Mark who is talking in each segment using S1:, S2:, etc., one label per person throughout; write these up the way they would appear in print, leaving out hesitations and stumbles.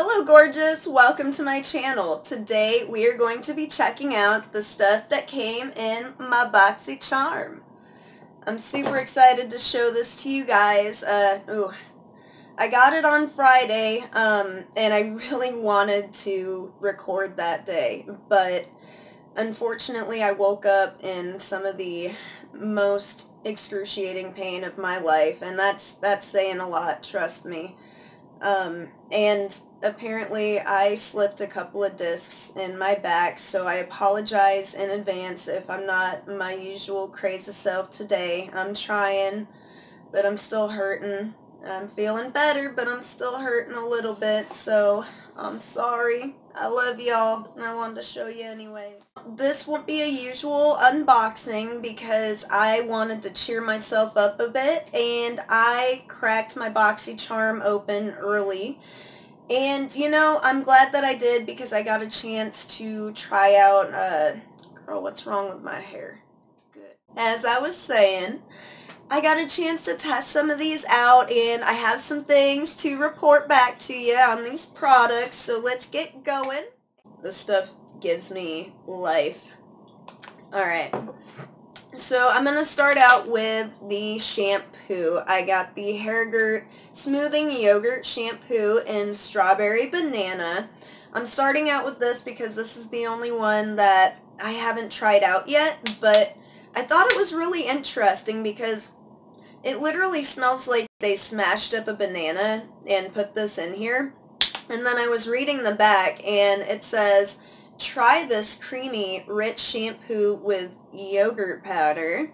S1: Hello gorgeous, welcome to my channel. Today we are going to be checking out the stuff that came in my BOXYCHARM. I'm super excited to show this to you guys. I got it on Friday and I really wanted to record that day, but unfortunately I woke up in some of the most excruciating pain of my life, and that's saying a lot, trust me. And apparently I slipped a couple of discs in my back, so I apologize in advance if I'm not my usual crazy self today. I'm trying, but I'm still hurting. I'm feeling better, but I'm still hurting a little bit, so I'm sorry. I love y'all, and I wanted to show you anyway. This won't be a usual unboxing because I wanted to cheer myself up a bit, and I cracked my BOXYCHARM open early. And, you know, I'm glad that I did because I got a chance to try out, girl, what's wrong with my hair? Good. As I was saying, I got a chance to test some of these out, and I have some things to report back to you on these products, so let's get going. This stuff gives me life. Alright, so I'm going to start out with the shampoo. I got the Hairgurt Smoothing Yogurt Shampoo in Strawberry Banana. I'm starting out with this because this is the only one that I haven't tried out yet, but I thought it was really interesting because it literally smells like they smashed up a banana and put this in here. And then I was reading the back and it says, try this creamy, rich shampoo with yogurt powder,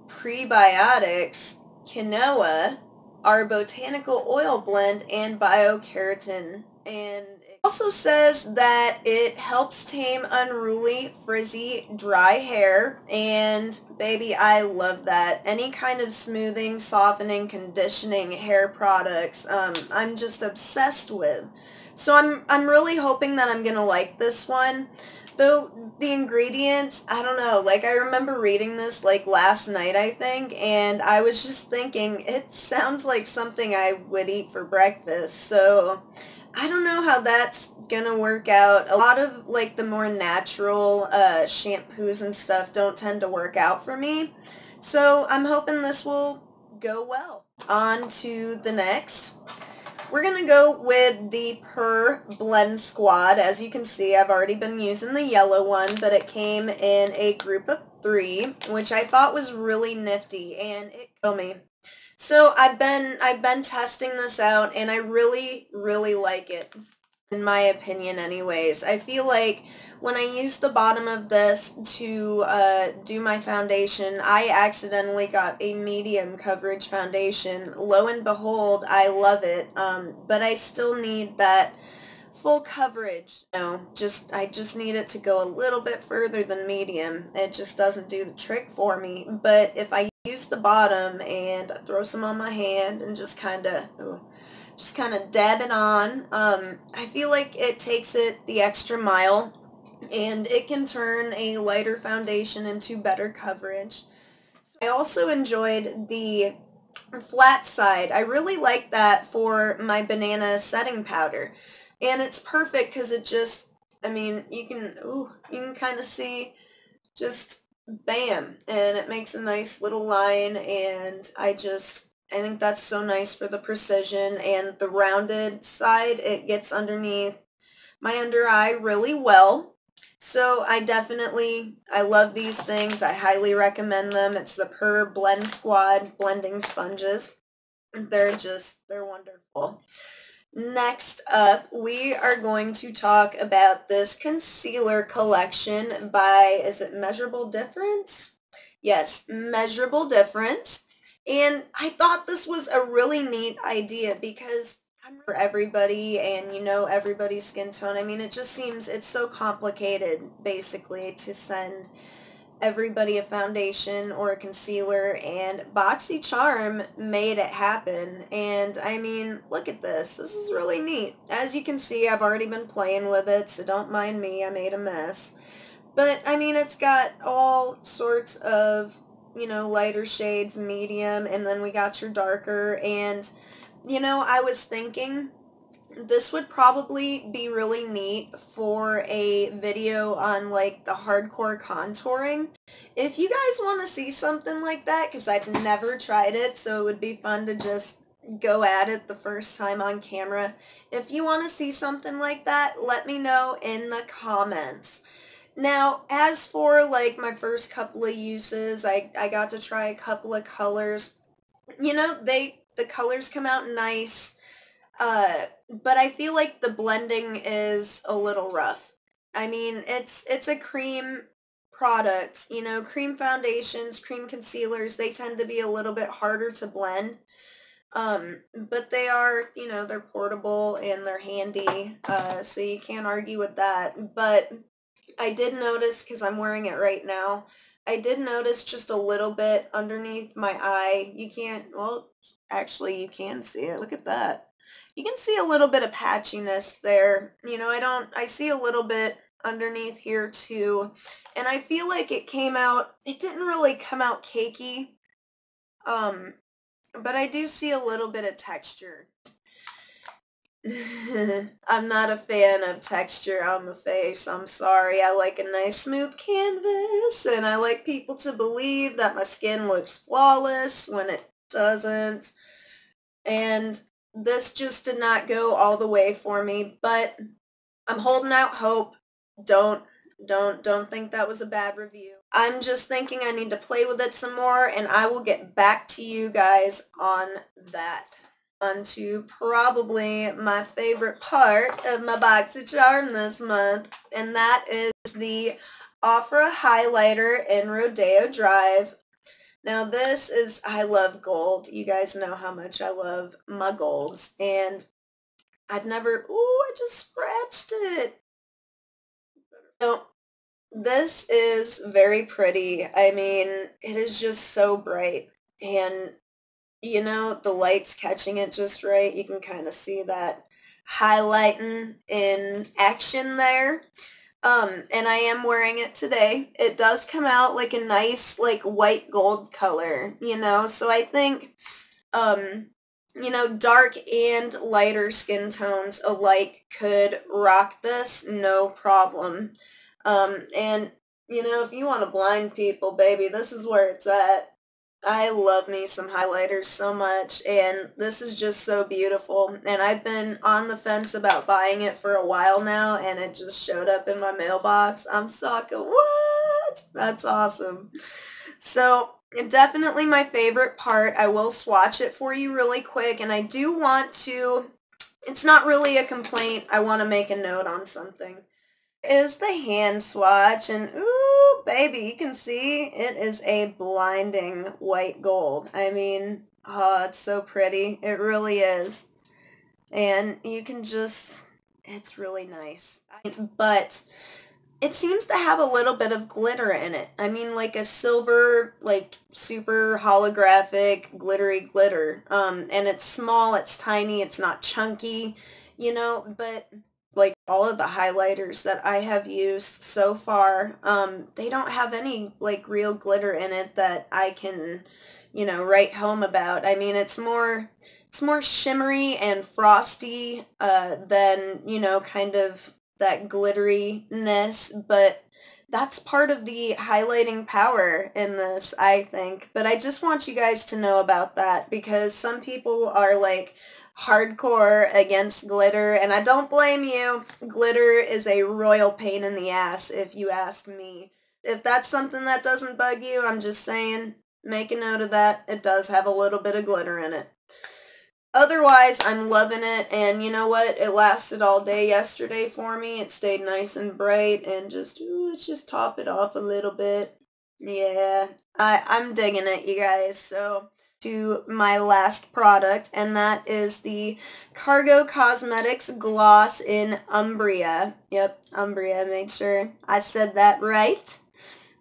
S1: prebiotics, quinoa, our botanical oil blend, and biokeratin. And it also says that it helps tame unruly, frizzy, dry hair, and baby, I love that. Any kind of smoothing, softening, conditioning hair products, I'm just obsessed with. So I'm really hoping that I'm gonna like this one. Though the ingredients, I don't know, like I remember reading this like last night, I think, and I was just thinking, it sounds like something I would eat for breakfast. So I don't know how that's gonna work out. A lot of like the more natural shampoos and stuff don't tend to work out for me. So I'm hoping this will go well. On to the next. We're going to go with the Purr Blend Squad. As you can see, I've already been using the yellow one, but it came in a group of 3, which I thought was really nifty, and it killed me. So I've been testing this out, and I really, really like it, in my opinion anyways. I feel like when I used the bottom of this to do my foundation, I accidentally got a medium coverage foundation. Lo and behold, I love it, but I still need that full coverage. I just need it to go a little bit further than medium. It just doesn't do the trick for me. But if I use the bottom and throw some on my hand and just kind of dab it on, I feel like it takes it the extra mile, and it can turn a lighter foundation into better coverage. I also enjoyed the flat side. I really like that for my banana setting powder, and it's perfect because it just, I mean, you can kind of see just bam, and it makes a nice little line, and I think that's so nice for the precision, and the rounded side, it gets underneath my under eye really well. So I love these things. I highly recommend them. It's the Purr Blend Squad blending sponges. They're wonderful. Next up, we are going to talk about this concealer collection by, is it Measurable Difference? Yes, Measurable Difference. And I thought this was a really neat idea because I'm for everybody, and you know everybody's skin tone. I mean, it just seems it's so complicated basically to send everybody a foundation or a concealer, and BOXYCHARM made it happen. And I mean, look at this. This is really neat. As you can see, I've already been playing with it, so don't mind me. I made a mess. But I mean, it's got all sorts of, you know, lighter shades, medium, and then we got your darker. And you know, I was thinking this would probably be really neat for a video on like the hardcore contouring. If you guys want to see something like that, because I've never tried it, so it would be fun to just go at it the first time on camera. If you want to see something like that, let me know in the comments. Now, as for like my first couple of uses, I got to try a couple of colors. You know, the colors come out nice, but I feel like the blending is a little rough. I mean, it's a cream product, you know, cream foundations, cream concealers, they tend to be a little bit harder to blend. But they are, you know, they're portable and they're handy, so you can't argue with that. But I did notice, because I'm wearing it right now, I did notice just a little bit underneath my eye. You can't, well, actually you can see it. Look at that. You can see a little bit of patchiness there. You know, I see a little bit underneath here too. And I feel like it came out, it didn't really come out cakey. But I do see a little bit of texture. I'm not a fan of texture on the face. I'm sorry. I like a nice smooth canvas, and I like people to believe that my skin looks flawless when it doesn't. And this just did not go all the way for me, but I'm holding out hope. Don't think that was a bad review. I'm just thinking I need to play with it some more, and I will get back to you guys on that. On to probably my favorite part of my BOXYCHARM this month, and that is the Opera highlighter in Rodeo Drive. Now this is, I love gold. You guys know how much I love my golds, and I've never, ooh, I just scratched it. So this is very pretty. I mean, it is just so bright, and you know, the light's catching it just right. You can kind of see that highlighting in action there. And I am wearing it today. It does come out like a nice, like, white gold color, you know, so I think, you know, dark and lighter skin tones alike could rock this, no problem. And, you know, if you want to blind people, baby, this is where it's at. I love me some highlighters so much, and this is just so beautiful, and I've been on the fence about buying it for a while now, and it just showed up in my mailbox. I'm sucking. What? That's awesome. So, definitely my favorite part. I will swatch it for you really quick, and I do want to, it's not really a complaint, I want to make a note on something. Is the hand swatch, and ooh, baby, you can see it is a blinding white gold. I mean, oh, it's so pretty. It really is. And you can just, it's really nice. But it seems to have a little bit of glitter in it. I mean, like a silver, like super holographic, glittery glitter. And it's small, it's tiny, it's not chunky, you know, but like all of the highlighters that I have used so far, they don't have any like real glitter in it that I can, you know, write home about. I mean, it's more shimmery and frosty than, you know, kind of that glitteriness, but that's part of the highlighting power in this, I think. But I just want you guys to know about that, because some people are like hardcore against glitter, and I don't blame you. Glitter is a royal pain in the ass, if you ask me. If that's something that doesn't bug you, I'm just saying, make a note of that. It does have a little bit of glitter in it. Otherwise, I'm loving it, and you know what? It lasted all day yesterday for me. It stayed nice and bright, and just, ooh, let's just top it off a little bit. Yeah, I'm digging it, you guys. So, to my last product, and that is the Cargo Cosmetics Gloss in Umbria. Yep, Umbria, make sure I said that right.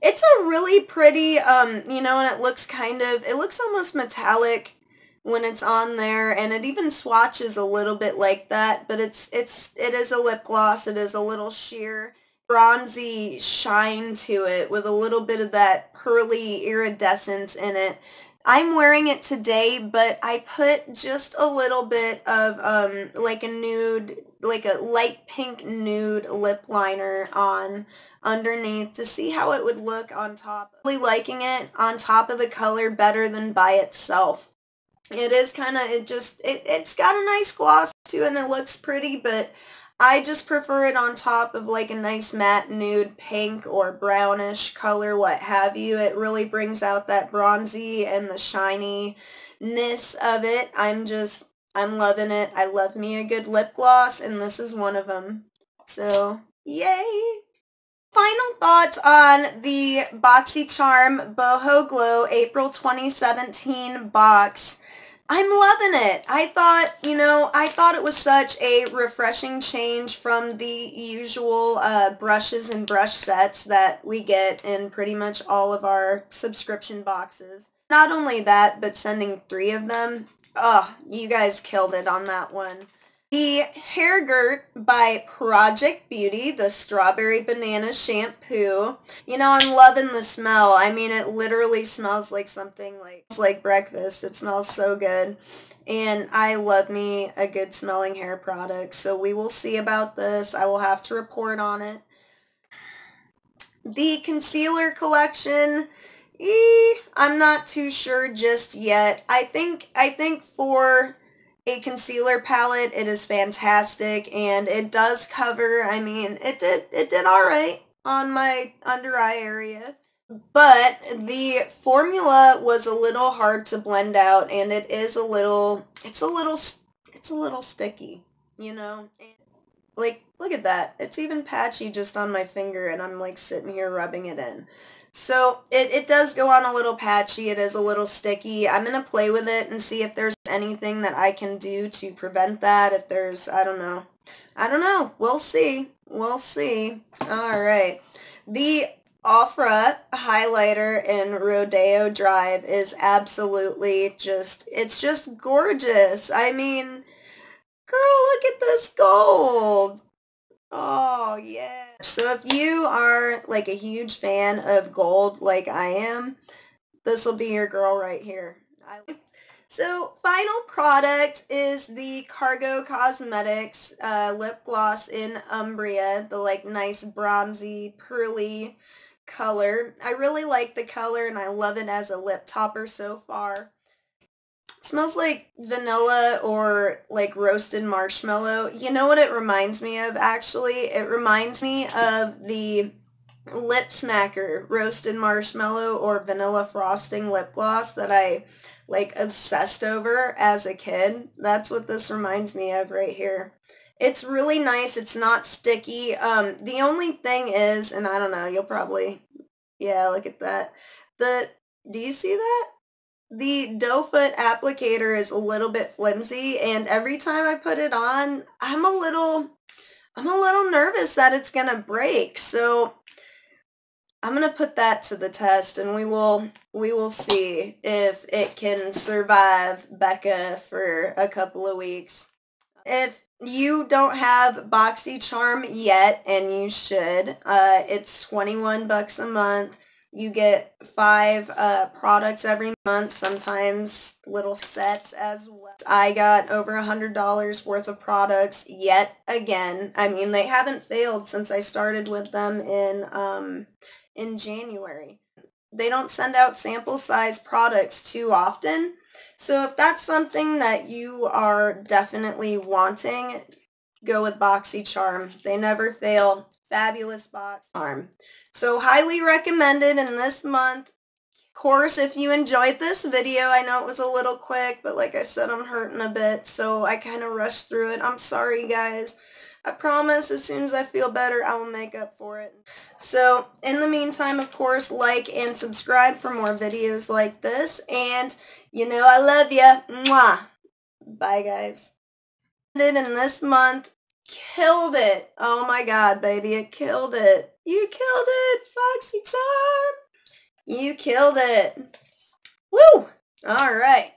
S1: It's a really pretty, you know, and it looks kind of, it looks almost metallic when it's on there, and it even swatches a little bit like that, but it is a lip gloss. It is a little sheer bronzy shine to it with a little bit of that pearly iridescence in it. I'm wearing it today, but I put just a little bit of like a nude, like a light pink nude lip liner on underneath to see how it would look on top. Really liking it on top of the color better than by itself. It is kind of, it's got a nice gloss too, and it looks pretty, but I just prefer it on top of like a nice matte nude pink or brownish color, what have you. It really brings out that bronzy and the shininess of it. I'm loving it. I love me a good lip gloss, and this is one of them. So, yay! Final thoughts on the BOXYCHARM Boho Glow April 2017 box. I'm loving it. I thought it was such a refreshing change from the usual brushes and brush sets that we get in pretty much all of our subscription boxes. Not only that, but sending 3 of them. Oh, you guys killed it on that one. The Hair Gurt by Project Beauty, the Strawberry Banana Shampoo. You know, I'm loving the smell. I mean, it literally smells like something like breakfast. It smells so good. And I love me a good smelling hair product. So we will see about this. I will have to report on it. The concealer collection, I'm not too sure just yet. I think for a concealer palette, it is fantastic, and it does cover, I mean, it did all right on my under eye area, but the formula was a little hard to blend out, and it's a little sticky, you know. Like, look at that. It's even patchy just on my finger, and I'm like sitting here rubbing it in. So it does go on a little patchy. It is a little sticky. I'm going to play with it and see if there's anything that I can do to prevent that. If there's, I don't know. We'll see. We'll see. All right. The Ofra highlighter in Rodeo Drive is absolutely it's just gorgeous. I mean, girl, look at this gold. Oh, yeah. So if you are like a huge fan of gold like I am, this will be your girl right here. So final product is the Cargo Cosmetics lip gloss in Umbria, the like nice bronzy, pearly color. I really like the color, and I love it as a lip topper so far. It smells like vanilla or like roasted marshmallow. You know what it reminds me of, actually? It reminds me of the Lip Smacker roasted marshmallow or vanilla frosting lip gloss that I like obsessed over as a kid. That's what this reminds me of right here. It's really nice. It's not sticky. The only thing is, and I don't know, you'll probably, yeah, look at that. Do you see that? The doe foot applicator is a little bit flimsy, and every time I put it on, I'm a little nervous that it's gonna break. So I'm gonna put that to the test, and we will see if it can survive Becca for a couple of weeks. If you don't have BOXYCHARM yet, and you should, it's $21 a month. You get 5 products every month, sometimes little sets as well. I got over $100 worth of products yet again. I mean, they haven't failed since I started with them in January. They don't send out sample size products too often. So if that's something that you are definitely wanting, go with BOXYCHARM. They never fail. Fabulous BOXYCHARM. So highly recommended in this month. Of course, if you enjoyed this video, I know it was a little quick, but like I said, I'm hurting a bit, so I kind of rushed through it. I'm sorry, guys. I promise as soon as I feel better, I will make up for it. So in the meantime, of course, like and subscribe for more videos like this. And you know I love ya. Mwah. Bye, guys. In this month, killed it. Oh my God, baby, it killed it. You killed it, BOXYCHARM. You killed it. Woo! All right.